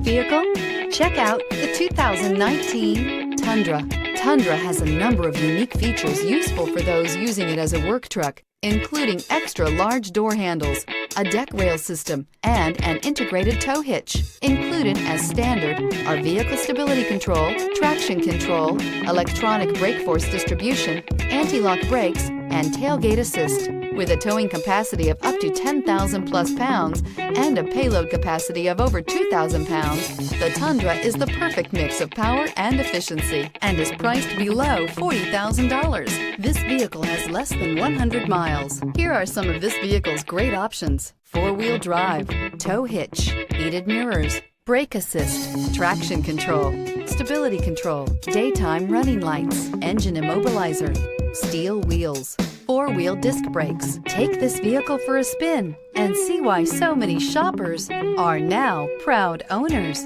vehicle? Check out the 2019 Tundra. Tundra has a number of unique features useful for those using it as a work truck, including extra large door handles, a deck rail system, and an integrated tow hitch. Included as standard are vehicle stability control, traction control, electronic brake force distribution, anti-lock brakes, and tailgate assist. With a towing capacity of up to 10,000 plus pounds and a payload capacity of over 2,000 pounds, the Tundra is the perfect mix of power and efficiency and is priced below $40,000. This vehicle has less than 100 miles. Here are some of this vehicle's great options: four-wheel drive, tow hitch, heated mirrors, brake assist, traction control, stability control, daytime running lights, engine immobilizer, steel wheels, four-wheel disc brakes. Take this vehicle for a spin and see why so many shoppers are now proud owners.